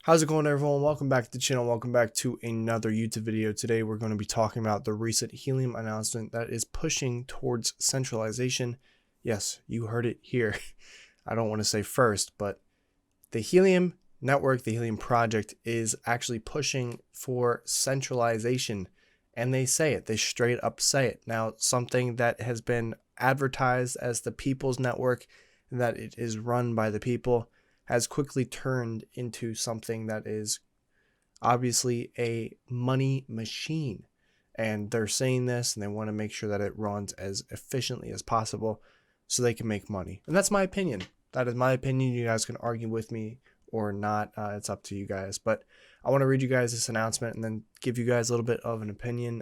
How's it going, everyone? Welcome back to the channel. Welcome back to another YouTube video. Today we're going to be talking about the recent Helium announcement that is pushing towards centralization. Yes, you heard it here. I don't want to say first, but the Helium network, the Helium project, is actually pushing for centralization. And they say it. They straight up say it. Now, something that has been advertised as the people's network, that it is run by the people, has quickly turned into something that is obviously a money machine. And they're saying this and they want to make sure that it runs as efficiently as possible so they can make money. And that's my opinion. That is my opinion. You guys can argue with me or not. It's up to you guys. But I want to read you guys this announcement and then give you guys a little bit of an opinion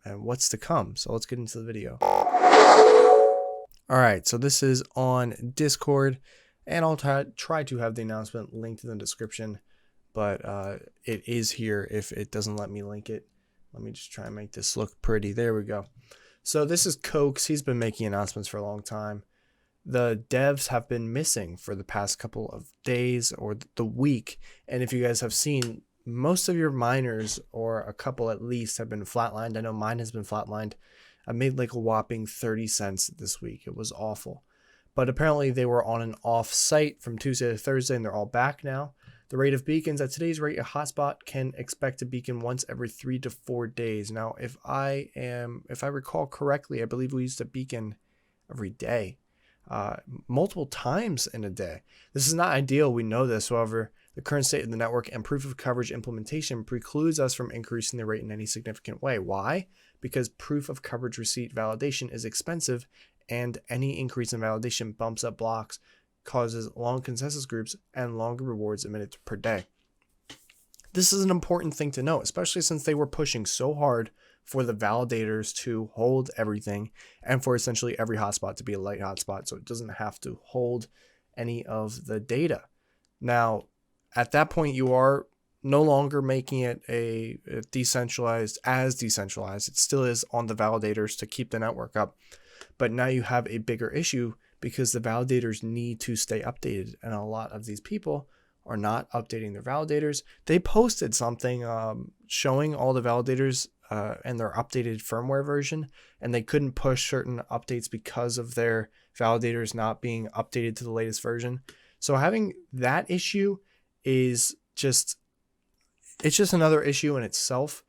and what's to come. So let's get into the video. All right. So this is on Discord. And I'll try to have the announcement linked in the description, but it is here if it doesn't let me link it. Let me just try and make this look pretty. There we go. So this is Cokes. He's been making announcements for a long time. The devs have been missing for the past couple of days or the week. And if you guys have seen, most of your miners, or a couple at least, have been flatlined. I know mine has been flatlined. I made like a whopping 30 cents this week. It was awful. But apparently they were on an off site from Tuesday to Thursday, and they're all back now. The rate of beacons at today's rate, a hotspot can expect to beacon once every 3 to 4 days. Now, if I recall correctly, I believe we used to beacon every day, multiple times in a day. This is not ideal. We know this. However, the current state of the network and proof of coverage implementation precludes us from increasing the rate in any significant way. Why? Because proof of coverage receipt validation is expensive, and any increase in validation bumps up blocks, causes long consensus groups, and longer rewards a minute per day. This is an important thing to note, especially since they were pushing so hard for the validators to hold everything and for essentially every hotspot to be a light hotspot, so it doesn't have to hold any of the data. Now, at that point, you are no longer making it a decentralized. It still is on the validators to keep the network up. But now you have a bigger issue because the validators need to stay updated. And a lot of these people are not updating their validators. They posted something showing all the validators and their updated firmware version, and they couldn't push certain updates because of their validators not being updated to the latest version. So having that issue is just another issue in itself.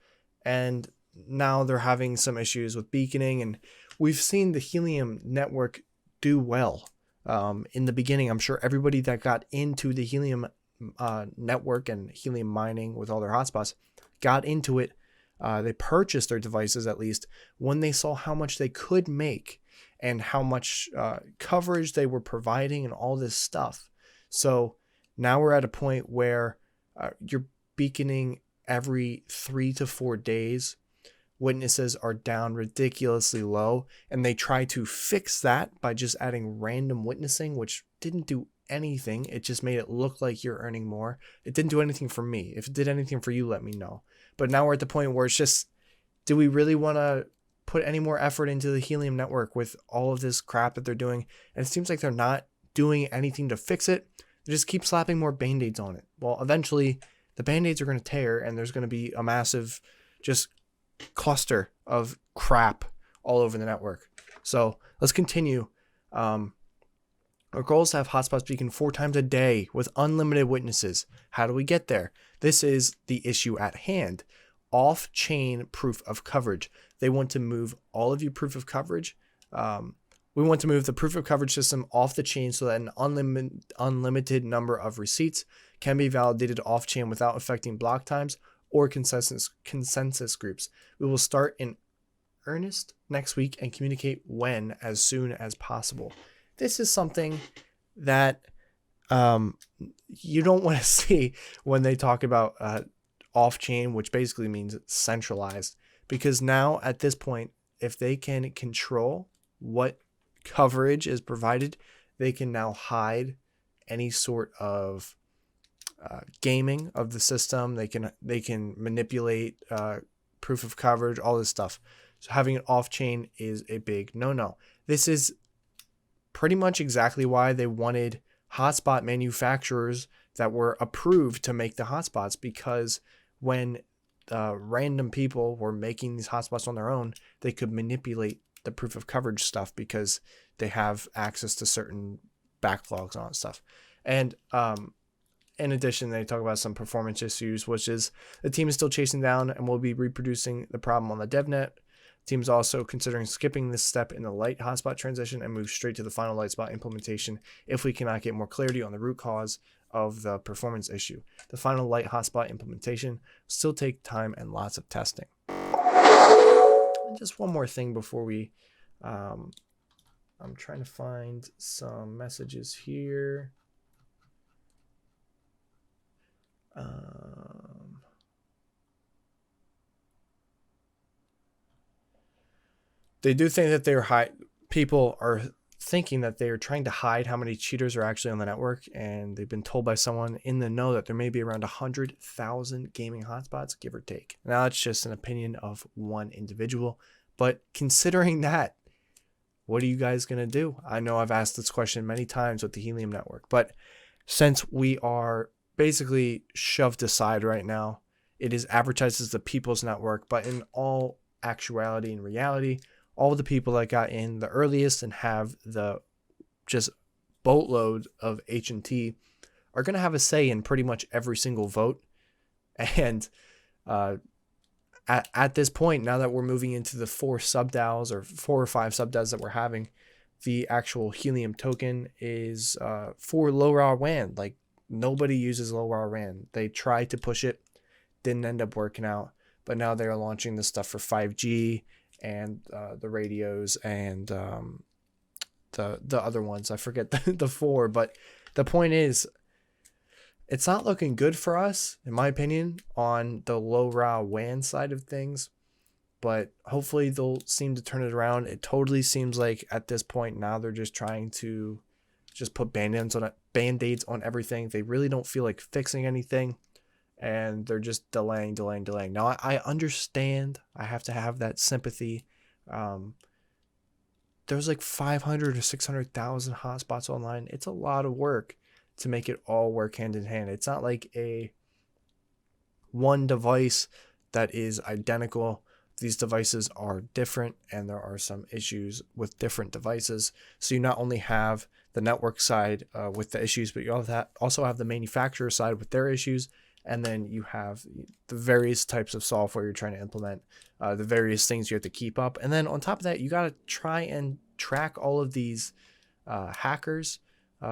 And now they're having some issues with beaconing, and we've seen the Helium network do well. In the beginning, I'm sure everybody that got into the Helium network and Helium mining with all their hotspots got into it. They purchased their devices, at least, when they saw how much they could make and how much coverage they were providing and all this stuff. So now we're at a point where you're beaconing every 3 to 4 days. Witnesses are down ridiculously low, and they try to fix that by just adding random witnessing, which didn't do anything. It just made it look like you're earning more. It didn't do anything for me. If it did anything for you, let me know. But now we're at the point where it's just, do we really want to put any more effort into the Helium network with all of this crap that they're doing? And it seems like they're not doing anything to fix it. They just keep slapping more band-aids on it. Well, eventually the band-aids are going to tear, and there's going to be a massive just cluster of crap all over the network. So let's continue. Our goal is to have hotspots beacon 4 times a day with unlimited witnesses. How do we get there? This is the issue at hand. Off-chain proof of coverage. They want to move all of your proof of coverage. We want to move the proof of coverage system off the chain so that an unlimited number of receipts can be validated off-chain without affecting block times or consensus groups. We will start in earnest next week and communicate when as soon as possible. This is something that you don't want to see when they talk about off-chain, which basically means centralized. Because now at this point, if they can control what coverage is provided, they can now hide any sort of gaming of the system. They can manipulate proof of coverage, all this stuff. So having it off chain is a big no-no. This is pretty much exactly why they wanted hotspot manufacturers that were approved to make the hotspots, because when random people were making these hotspots on their own, they could manipulate the proof of coverage stuff because they have access to certain backlogs and all that stuff. And in addition, they talk about some performance issues, which is the team is still chasing down and will be reproducing the problem on the DevNet. The team is also considering skipping this step in the light hotspot transition and move straight to the final lightspot implementation if we cannot get more clarity on the root cause of the performance issue. The final light hotspot implementation will still take time and lots of testing. And just one more thing before we, I'm trying to find some messages here. They do think that they're people are thinking that they are trying to hide how many cheaters are actually on the network, and they've been told by someone in the know that there may be around 100,000 gaming hotspots, give or take. Now, it's just an opinion of one individual, but considering that, what are you guys going to do? I know I've asked this question many times with the Helium network, but since we are basically shoved aside right now, it is advertised as the people's network, but in all actuality and reality, all the people that got in the earliest and have the just boatload of H&T are going to have a say in pretty much every single vote. And at this point, now that we're moving into the 4 sub-DAOs or 4 or 5 sub-DAOs that we're having, the actual Helium token is for LoRaWAN. Like, nobody uses LoRaWAN. They tried to push it, didn't end up working out, but now they're launching this stuff for 5G and the radios and the other ones. I forget the 4, but the point is, it's not looking good for us, in my opinion, on the LoRaWAN side of things, but hopefully they'll seem to turn it around. It totally seems like at this point now they're just trying to just put band-aids on everything. They really don't feel like fixing anything, and they're just delaying. Now, I understand. I have to have that sympathy. There's like 500 or 600,000 hotspots online. It's a lot of work to make it all work hand in hand. It's not like a one device that is identical. These devices are different, and there are some issues with different devices. So you not only have the network side with the issues, but you also have the manufacturer side with their issues. And then you have the various types of software you're trying to implement, the various things you have to keep up. And then on top of that, you got to try and track all of these hackers,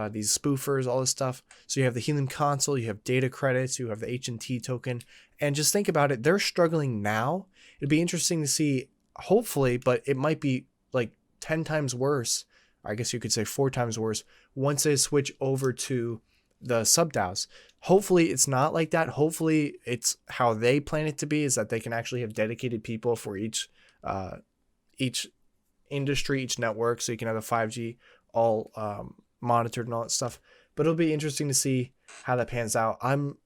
these spoofers, all this stuff. So you have the Helium console, you have data credits, you have the H&T token. And just think about it. They're struggling now. It'd be interesting to see, hopefully, but it might be like 10 times worse. I guess you could say 4 times worse once they switch over to the sub-DAOs. Hopefully it's not like that. Hopefully it's how they plan it to be, is that they can actually have dedicated people for each industry, each network, so you can have the 5G all monitored and all that stuff. But it'll be interesting to see how that pans out. I'm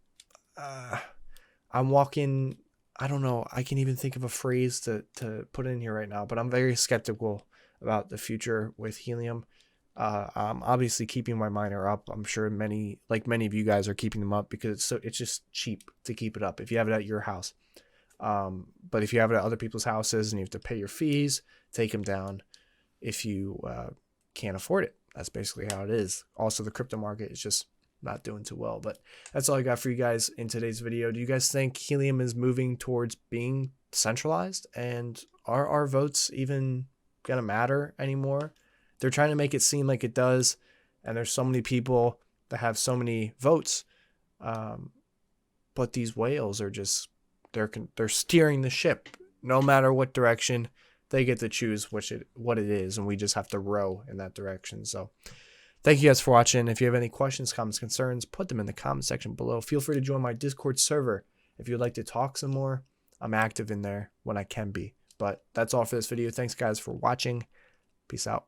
walking, I don't know, I can't even think of a phrase to put in here right now, but I'm very skeptical about the future with Helium. I'm obviously keeping my miner up. I'm sure many of you guys are keeping them up because it's just cheap to keep it up if you have it at your house. But if you have it at other people's houses and you have to pay your fees, take them down if you can't afford it. That's basically how it is. Also, the crypto market is just not doing too well. But that's all I got for you guys in today's video. Do you guys think Helium is moving towards being centralized? And are our votes even gonna matter anymore? They're trying to make it seem like it does, and there's so many people that have so many votes, but these whales are just they're steering the ship. No matter what direction, they get to choose what it is, and we just have to row in that direction. So thank you guys for watching. If you have any questions, comments, concerns, put them in the comment section below. Feel free to join my Discord server if you'd like to talk some more. I'm active in there when I can be. But that's all for this video. Thanks guys for watching. Peace out.